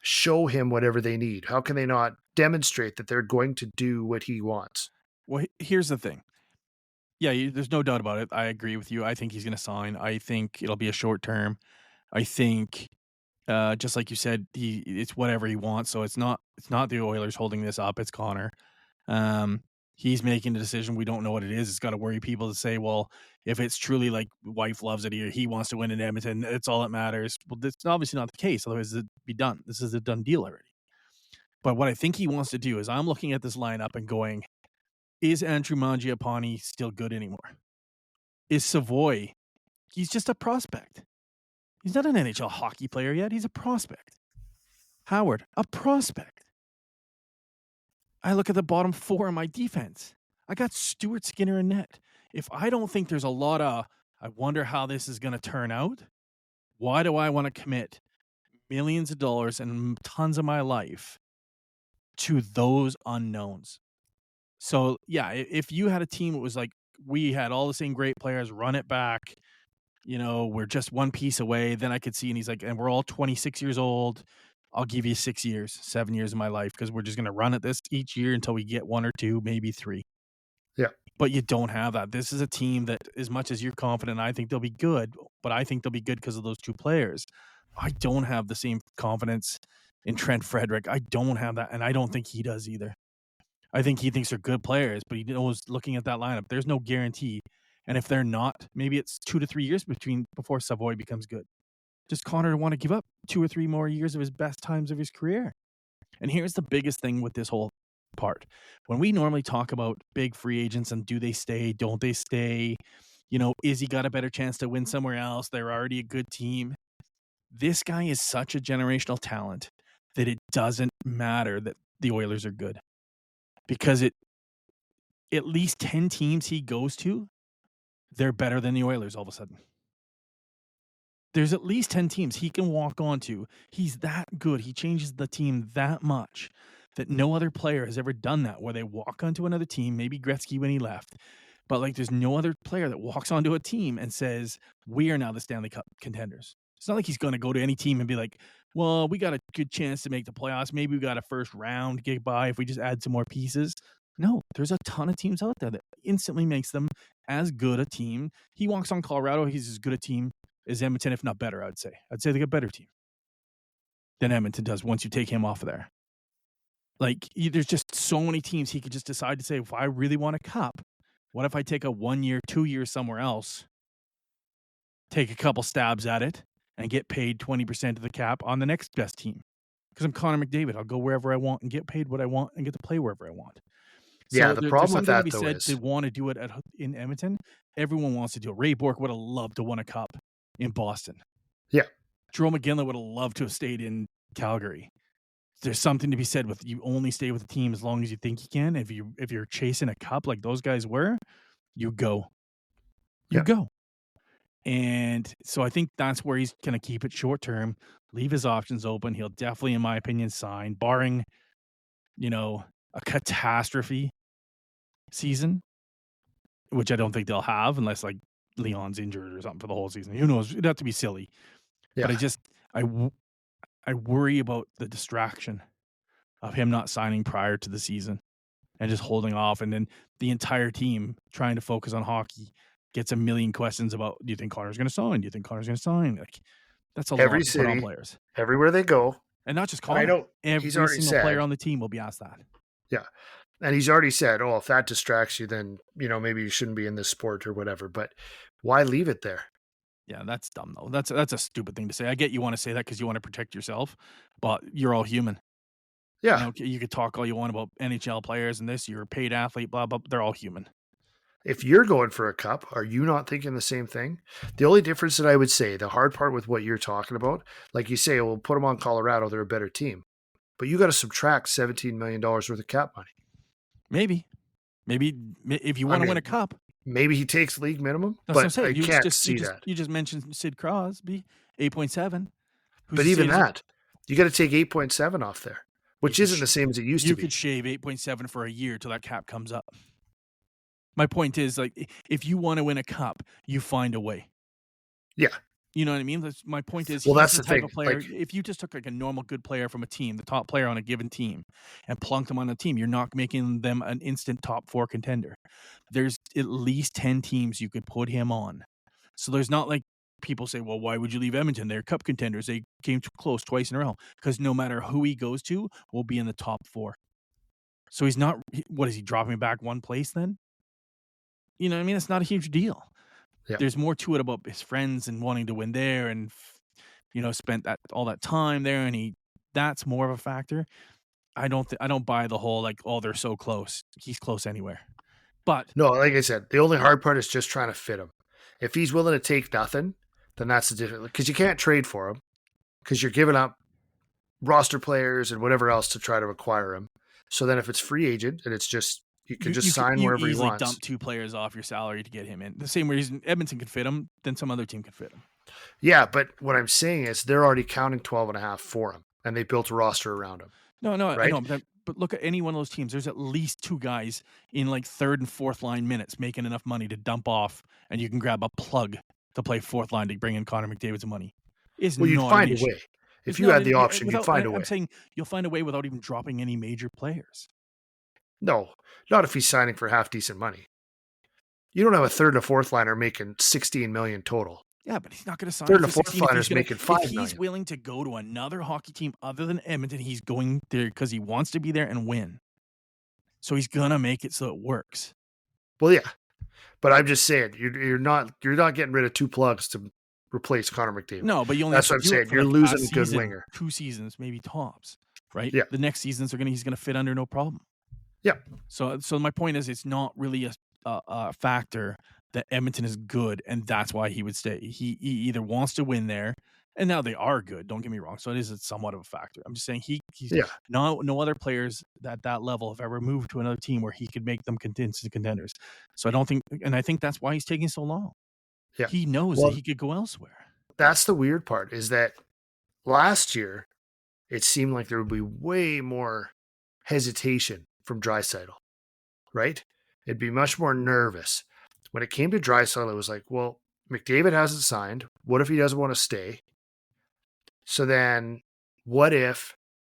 show him whatever they need? How can they not demonstrate that they're going to do what he wants? Well, here's the thing. Yeah, there's no doubt about it. I agree with you. I think he's going to sign. I think it'll be a short term. I think, just like you said, it's whatever he wants. So it's not the Oilers holding this up. It's Connor. He's making the decision. We don't know what it is. It's got to worry people to say, well, if it's truly like wife loves it here, he wants to win in Edmonton, it's all that matters. Well, that's obviously not the case. Otherwise, it'd be done. This is a done deal already. But what I think he wants to do is I'm looking at this lineup and going, is Andrew Mangiapane still good anymore? Is Savoy? He's just a prospect. He's not an NHL hockey player yet. He's a prospect. Howard, a prospect. I look at the bottom four of my defense. I got Stuart Skinner in net. If I don't think there's a lot of, I wonder how this is going to turn out, why do I want to commit millions of dollars and tons of my life to those unknowns? So, yeah, if you had a team that was like, we had all the same great players, run it back, we're just one piece away, then I could see, and he's like, and we're all 26 years old, I'll give you 6 years, 7 years of my life, because we're just going to run at this each year until we get 1 or 2, maybe 3. Yeah. But you don't have that. This is a team that, as much as you're confident, I think they'll be good, but I think they'll be good because of those 2 players. I don't have the same confidence in Trent Frederick. I don't have that, and I don't think he does either. I think he thinks they're good players, but he knows, looking at that lineup, there's no guarantee. And if they're not, maybe it's 2 to 3 years before Savoy becomes good. Does Connor want to give up 2 or 3 more years of his best times of his career? And here's the biggest thing with this whole part. When we normally talk about big free agents and do they stay, don't they stay, is he got a better chance to win somewhere else? They're already a good team. This guy is such a generational talent that it doesn't matter that the Oilers are good. Because at least 10 teams he goes to, they're better than the Oilers all of a sudden. There's at least 10 teams he can walk onto. He's that good. He changes the team that much that no other player has ever done that, where they walk onto another team, maybe Gretzky when he left, but there's no other player that walks onto a team and says, we are now the Stanley Cup contenders. It's not like he's going to go to any team and be like, well, we got a good chance to make the playoffs. Maybe we got a first round gig by if we just add some more pieces. No, there's a ton of teams out there that instantly makes them as good a team. He walks on Colorado. He's as good a team as Edmonton, if not better, I'd say. I'd say they got a better team than Edmonton does once you take him off of there. There's just so many teams he could just decide to say, if I really want a cup, what if I take a 1 year, 2 years somewhere else, take a couple stabs at it, and get paid 20% of the cap on the next best team? Because I'm Connor McDavid. I'll go wherever I want and get paid what I want and get to play wherever I want. Yeah, the problem with that, though, is they want to do it in Edmonton. Everyone wants to do it. Ray Bourque would have loved to win a cup in Boston. Yeah. Jerome McGinley would have loved to have stayed in Calgary. There's something to be said with, you only stay with the team as long as you think you can. If you're chasing a cup like those guys were, you go. You go. And so I think that's where he's going to keep it short term, leave his options open. He'll definitely, in my opinion, sign, barring, a catastrophe season, which I don't think they'll have unless Leon's injured or something for the whole season. Who knows? It'd have to be silly. Yeah. But I worry about the distraction of him not signing prior to the season and just holding off, and then the entire team trying to focus on hockey gets a million questions about, do you think Connor's going to sign? Do you think Connor's going to sign? That's a lot to put on players. Everywhere they go. And not just Connor. Every single player on the team will be asked that. Yeah. And he's already said, if that distracts you, then, maybe you shouldn't be in this sport or whatever. But why leave it there? Yeah, that's dumb, though. That's a stupid thing to say. I get you want to say that because you want to protect yourself, but you're all human. Yeah. You could talk all you want about NHL players and this, you're a paid athlete, blah, blah, they're all human. If you're going for a cup, are you not thinking the same thing? The only difference that I would say, the hard part with what you're talking about, like you say, we'll put them on Colorado, they're a better team. But you got to subtract $17 million worth of cap money. Maybe if you want to win a cup. Maybe he takes league minimum, but I can't see that. You just mentioned Sid Crosby, 8.7. But even that, you got to take 8.7 off there, which isn't the same as it used to be. You could shave 8.7 for a year till that cap comes up. My point is, if you want to win a cup, you find a way. Yeah. You know what I mean? My point is, that's the type thing. Of player. If you just took a normal good player from a team, the top player on a given team, and plunked them on a team, you're not making them an instant top 4 contender. There's at least 10 teams you could put him on. So there's not like people say, well, why would you leave Edmonton? They're cup contenders. They came too close twice in a row. Because no matter who he goes to, we'll be in the top 4. So he's not, what is he dropping back one place then? You know what I mean? It's not a huge deal. Yeah. There's more to it about his friends and wanting to win there and, spent all that time there. And that's more of a factor. I don't buy the whole, like, oh, they're so close. He's close anywhere. But no, like I said, the only hard part is just trying to fit him. If he's willing to take nothing, then that's the difference. Because you can't trade for him because you're giving up roster players and whatever else to try to acquire him. So then if it's free agent and it's just, you can just sign wherever he wants. Dump 2 players off your salary to get him in. The same reason Edmonton could fit him, then some other team could fit him. Yeah, but what I'm saying is they're already counting 12.5 for him, and they built a roster around him. No, right? I know, but look at any one of those teams. There's at least 2 guys in like third and fourth line minutes making enough money to dump off, and you can grab a plug to play fourth line to bring in Connor McDavid's money. You'd find a way. If you had the option, you'd find a way. I'm saying you'll find a way without even dropping any major players. No, not if he's signing for half decent money. You don't have a third and a fourth liner making $16 million total. Yeah, but he's not going to sign. Third and fourth liner's making $5 million. If he's willing to go to another hockey team other than Edmonton, he's going there because he wants to be there and win. So he's gonna make it so it works. Well, yeah, but I'm just saying you're not getting rid of 2 plugs to replace Connor McDavid. No, but that's what I'm saying. You're losing a good winger. 2 seasons, maybe tops, right? Yeah. The next seasons he's gonna fit under no problem. Yeah. So my point is, it's not really a factor that Edmonton is good, and that's why he would stay. He either wants to win there, and now they are good. Don't get me wrong. So it is somewhat of a factor. I'm just saying he's no other players at that level have ever moved to another team where he could make them contenders. So I think that's why he's taking so long. Yeah. He knows that he could go elsewhere. That's the weird part, is that last year it seemed like there would be way more hesitation from Draisaitl, right? It'd be much more nervous. When it came to Draisaitl, it was like, well, McDavid hasn't signed. What if he doesn't want to stay? So then what if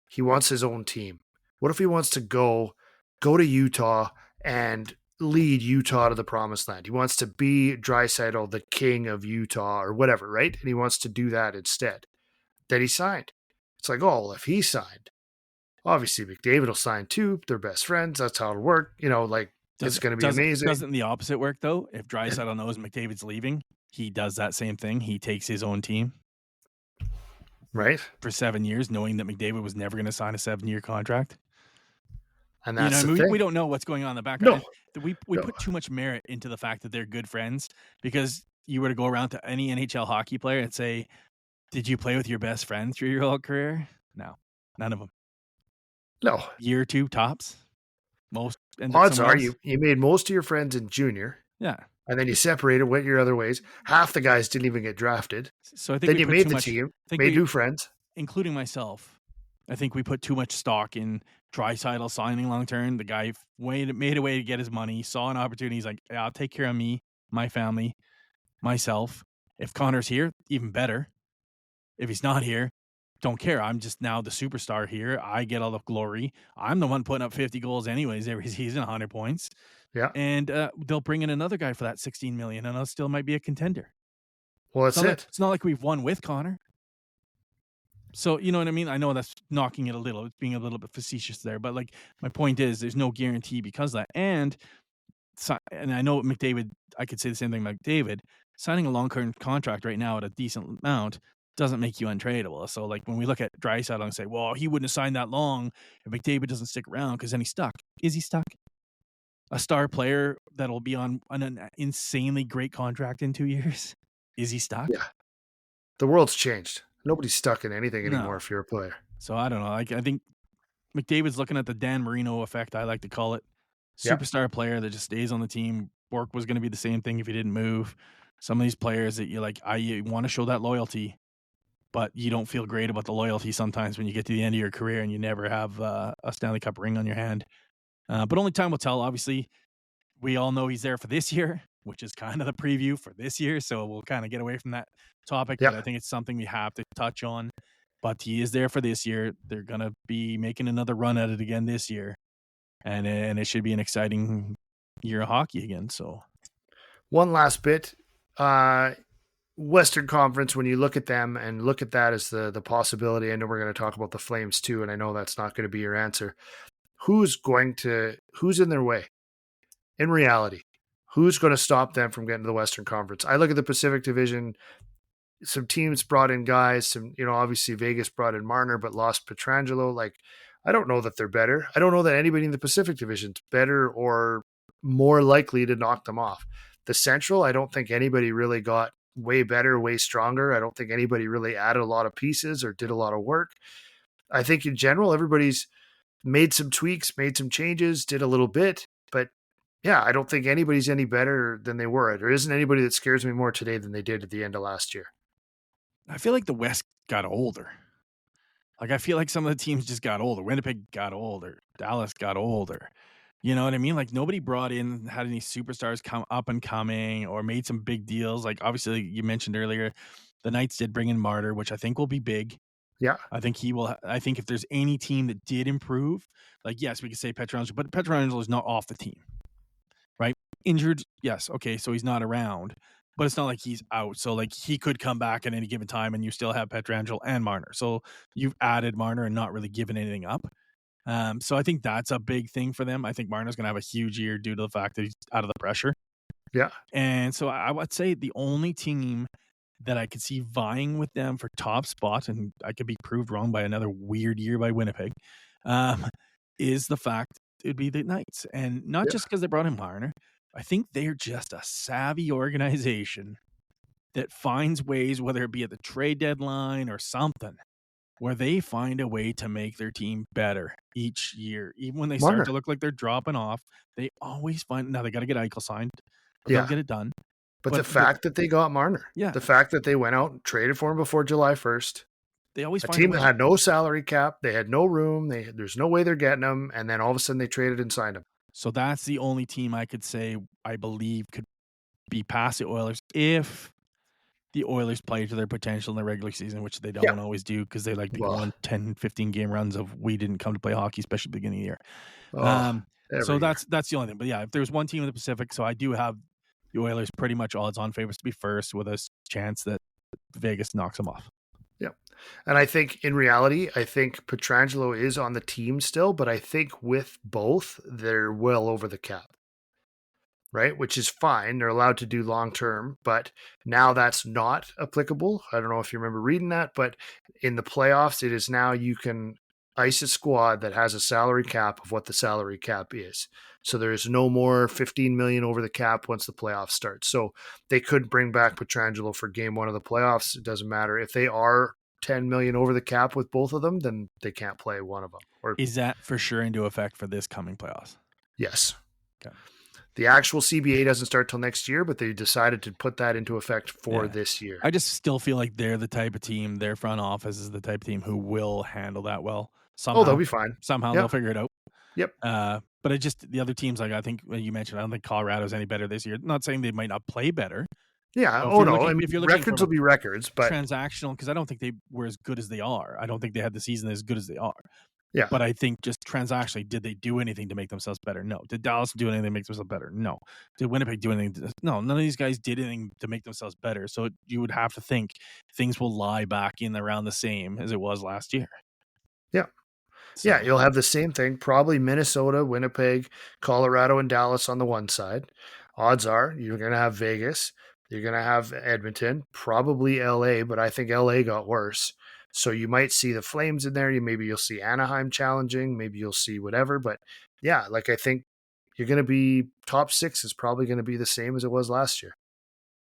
he wants his own team? What if he wants to go to Utah and lead Utah to the promised land? He wants to be Draisaitl, the king of Utah or whatever, right? And he wants to do that instead. Then he signed. It's like, oh, well, if he signed, obviously McDavid will sign too. They're best friends. That's how it'll work. It's going to be amazing. Doesn't the opposite work, though? If Draisaitl knows McDavid's leaving, he does that same thing. He takes his own team. Right. For 7 years, knowing that McDavid was never going to sign a 7-year contract. And that's the thing. We don't know what's going on in the background. No. We put too much merit into the fact that they're good friends, because you were to go around to any NHL hockey player and say, did you play with your best friend through your whole career? No, none of them. No. Year or 2 tops. Most. Odds are you made most of your friends in junior. Yeah. And then you separated, went your other ways. Half the guys didn't even get drafted. So I think then you made the team, made new friends. Including myself. I think we put too much stock in Draisaitl signing long term. The guy made a way to get his money, saw an opportunity. He's like, yeah, I'll take care of me, my family, myself. If Connor's here, even better. If he's not here, don't care. I'm just now the superstar here. I get all the glory. I'm the one putting up 50 goals anyways every season, 100 points. Yeah. And they'll bring in another guy for that $16 million, and it still might be a contender. Well, that's it. It's not like we've won with Connor. So, you know what I mean? I know that's knocking it a little. It's being a little bit facetious there. But, like, my point is there's no guarantee because of that. And I know McDavid, I could say the same thing about McDavid. Signing a long-term contract right now at a decent amount doesn't make you untradeable. So, like, when we look at Draisaitl and say, well, he wouldn't have signed that long if McDavid doesn't stick around because then he's stuck. Is he stuck? A star player that'll be on an insanely great contract in 2 years? Is he stuck? Yeah. The world's changed. Nobody's stuck in anything anymore if you're a player. So, I don't know. I think McDavid's looking at the Dan Marino effect, I like to call it. Superstar player that just stays on the team. Bork was going to be the same thing if he didn't move. Some of these players that you like, you want to show that loyalty, but you don't feel great about the loyalty sometimes when you get to the end of your career and you never have a Stanley Cup ring on your hand. But only time will tell. Obviously, we all know he's there for this year, which is kind of the preview for this year. So we'll kind of get away from that topic. But I think it's something we have to touch on. But he is there for this year. They're going to be making another run at it again this year. And it should be an exciting year of hockey again. So one last bit. Western Conference, when you look at them and look at that as the possibility, I know we're going to talk about the Flames too, and I know that's not going to be your answer. who's in their way? In reality, who's going to stop them from getting to the Western Conference? I look at the Pacific Division. Some teams brought in guys. Obviously Vegas brought in Marner, but lost Pietrangelo. Like, I don't know that they're better. I don't know that anybody in the Pacific Division is better or more likely to knock them off. The Central, I don't think anybody really got way better, way stronger. I don't think anybody really added a lot of pieces or did a lot of work. I think in general, everybody's made some tweaks, made some changes, did a little bit, but yeah, I don't think anybody's any better than they were. There isn't anybody that scares me more today than they did at the end of last year. I feel like the West got older. Like, I feel like some of the teams just got older. Winnipeg got older. Dallas got older. You know what I mean? Like, nobody had any superstars come up and coming or made some big deals. Like, obviously, you mentioned earlier, the Knights did bring in Martyr, which I think will be big. Yeah. I think he will. I think if there's any team that did improve, like, yes, we could say Pietrangelo, but Pietrangelo is not off the team, right? Injured, yes. Okay, so he's not around, but it's not like he's out. So, like, he could come back at any given time and you still have Pietrangelo and Marner. So you've added Marner and not really given anything up. So I think that's a big thing for them. I think Marner's going to have a huge year due to the fact that he's out of the pressure. Yeah. And so I would say the only team that I could see vying with them for top spot, and I could be proved wrong by another weird year by Winnipeg, is the fact it'd be the Knights. And not just because they brought in Marner. I think they're just a savvy organization that finds ways, whether it be at the trade deadline or something, where they find a way to make their team better each year. Even when they start to look like they're dropping off, they always find, now they got to get Eichel signed. They'll get it done. But the fact that they got Marner, the fact that they went out and traded for him before July 1st, they always find team that had no salary cap, they had no room, there's no way they're getting him, and then all of a sudden they traded and signed him. So that's the only team I could say I believe could be past the Oilers if the Oilers play to their potential in the regular season, which they don't always do because they like to go on 10, 15 game runs of we didn't come to play hockey, especially at the beginning of the year. So that's the only thing. But yeah, if there's one team in the Pacific, so I do have the Oilers pretty much odds-on favorites to be first with a chance that Vegas knocks them off. Yeah. And I think in reality, I think Pietrangelo is on the team still, but I think with both, they're well over the cap. Right? Which is fine. They're allowed to do long-term, but now that's not applicable. I don't know if you remember reading that, but in the playoffs, it is now you can ice a squad that has a salary cap of what the salary cap is. So there's no more 15 million over the cap once the playoffs start. So they could bring back Pietrangelo for game one of the playoffs. It doesn't matter. If they are 10 million over the cap with both of them, then they can't play one of them. Or is that for sure into effect for this coming playoffs? Yes. Okay. The actual CBA doesn't start till next year, but they decided to put that into effect for this year. I just still feel like they're the type of team, their front office is the type of team who will handle that well. Somehow, they'll be fine. Somehow they'll figure it out. Yep. But it just, the other teams, like I think you mentioned, I don't think Colorado's any better this year. Not saying they might not play better. Yeah. If you're records will be records, but transactional, because I don't think they were as good as they are. I don't think they had the season as good as they are. Yeah. But I think just transactionally, did they do anything to make themselves better? No. Did Dallas do anything to make themselves better? No. Did Winnipeg do anything? No. None of these guys did anything to make themselves better. So you would have to think things will lie back in around the same as it was last year. Yeah. So, yeah, you'll have the same thing. Probably Minnesota, Winnipeg, Colorado, and Dallas on the one side. Odds are you're going to have Vegas. You're going to have Edmonton, probably LA, but I think LA got worse. So you might see the Flames in there. Maybe you'll see Anaheim challenging. Maybe you'll see whatever. But yeah, like I think you're going to be top six is probably going to be the same as it was last year.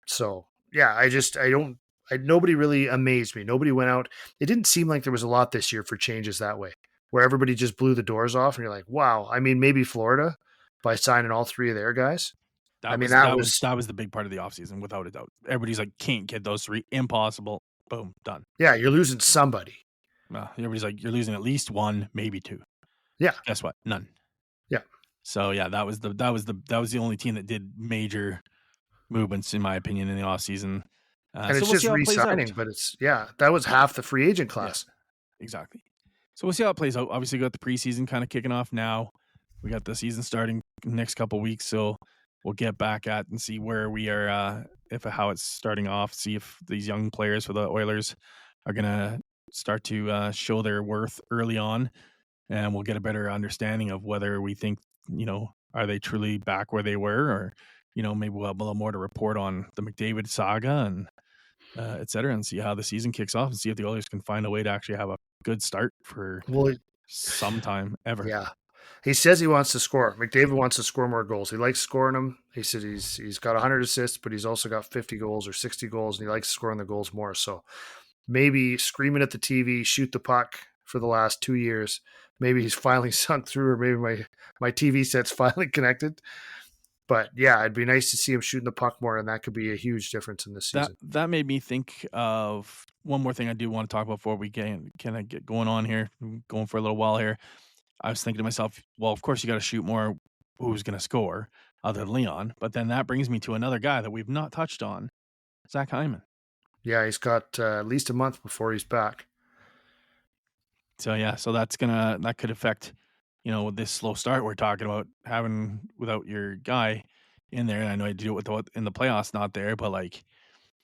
So yeah, nobody really amazed me. Nobody went out. It didn't seem like there was a lot this year for changes that way, where everybody just blew the doors off and you're like, wow. I mean, maybe Florida by signing all three of their guys. That was the big part of the offseason, without a doubt. Everybody's like, can't get those three. Impossible. Boom, done. Yeah, you're losing somebody. Everybody's like, you're losing at least one, maybe two. Yeah. Guess what? None. Yeah. So yeah, that was the only team that did major movements, in my opinion, in the offseason. And it's just re-signing, but that was half the free agent class. Yeah, exactly. So we'll see how it plays out. Obviously, we got the preseason kind of kicking off now. We got the season starting next couple of weeks, so we'll get back at and see where we are, how it's starting off, see if these young players for the Oilers are going to start to show their worth early on. and we'll get a better understanding of whether we think, are they truly back where they were, or, maybe we'll have a little more to report on the McDavid saga and et cetera, and see how the season kicks off and see if the Oilers can find a way to actually have a good start for Well, some time ever. yeah. He says he wants to score. McDavid wants to score more goals. He likes scoring them. He said he's got 100 assists, but he's also got 50 goals or 60 goals, and he likes scoring the goals more. So maybe screaming at the TV, shoot the puck for the last 2 years. Maybe he's finally sunk through, or maybe my TV set's finally connected. But yeah, it'd be nice to see him shooting the puck more, and that could be a huge difference in this season. That made me think of one more thing I do want to talk about before we get going on here, going for a little while here. I was thinking to myself, well, of course you got to shoot more. Who's going to score other than Leon? But then that brings me to another guy that we've not touched on, Zach Hyman. Yeah, he's got at least a month before he's back. So yeah, so that could affect, this slow start we're talking about having without your guy in there. And I know I do it in the playoffs, not there, but like,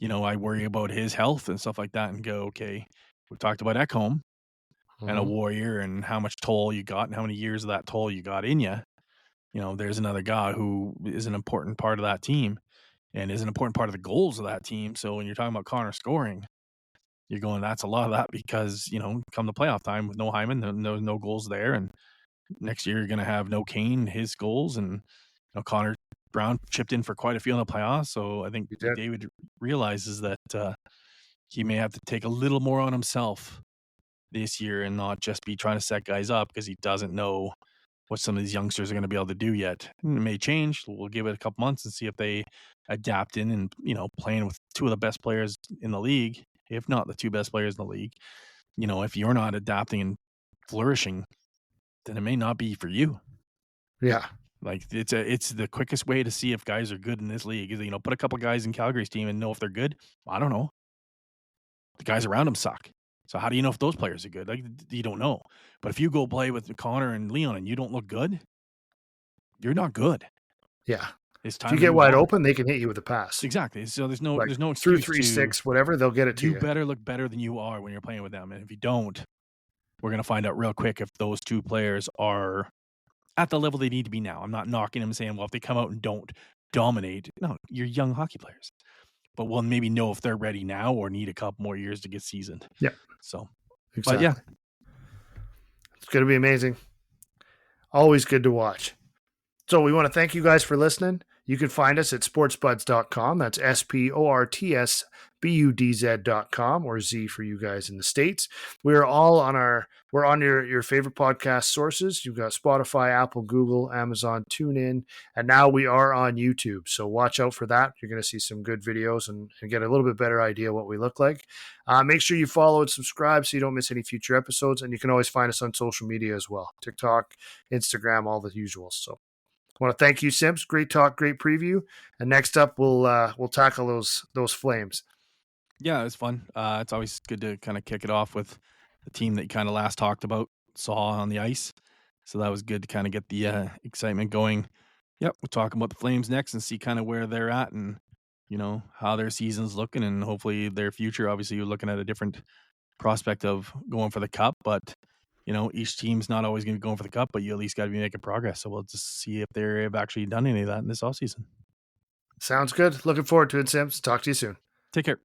I worry about his health and stuff like that, and go, okay, we've talked about Ekholm and a warrior and how much toll you got and how many years of that toll you got in you. There's another guy who is an important part of that team and is an important part of the goals of that team. So when you're talking about Connor scoring, you're going, that's a lot of that, because, come the playoff time with no Hyman, no goals there. And next year you're going to have no Kane, his goals, and Connor Brown chipped in for quite a few in the playoffs. So I think David realizes that he may have to take a little more on himself this year and not just be trying to set guys up, because he doesn't know what some of these youngsters are going to be able to do yet. It may change. We'll give it a couple months and see if they adapt in, and, playing with two of the best players in the league, if not the two best players in the league. If you're not adapting and flourishing, then it may not be for you. Yeah. Like it's the quickest way to see if guys are good in this league is, put a couple guys in Calgary's team and know if they're good. I don't know. The guys around them suck. So how do you know if those players are good? Like, you don't know. But if you go play with Connor and Leon and you don't look good, you're not good. Yeah. It's time. If you get wide open, they can hit you with a pass. Exactly. So there's no excuse. Through 3-6, whatever, they'll get it to you. You better look better than you are when you're playing with them. And if you don't, we're going to find out real quick if those two players are at the level they need to be now. I'm not knocking them, saying, well, if they come out and don't dominate, no, you're young hockey players. But we'll maybe know if they're ready now or need a couple more years to get seasoned. Yeah. So, exactly. But yeah. It's going to be amazing. Always good to watch. So we want to thank you guys for listening. You can find us at sportsbuds.com. That's sportsbuds.com, or Z for you guys in the States. We're on your favorite podcast sources. You've got Spotify, Apple, Google, Amazon, TuneIn, and now we are on YouTube. So watch out for that. You're going to see some good videos and get a little bit better idea what we look like. Make sure you follow and subscribe so you don't miss any future episodes. And you can always find us on social media as well. TikTok, Instagram, all the usuals. So I want to thank you, Simps. Great talk, great preview. And next up, we'll tackle those Flames. Yeah, it was fun. It's always good to kind of kick it off with the team that you kind of last talked about, saw on the ice. So that was good to kind of get the excitement going. Yep, we'll talk about the Flames next and see kind of where they're at and, how their season's looking, and hopefully their future. Obviously, you're looking at a different prospect of going for the cup, but each team's not always going to be going for the cup, but you at least got to be making progress. So we'll just see if they've actually done any of that in this offseason. Sounds good. Looking forward to it, Sims. Talk to you soon. Take care.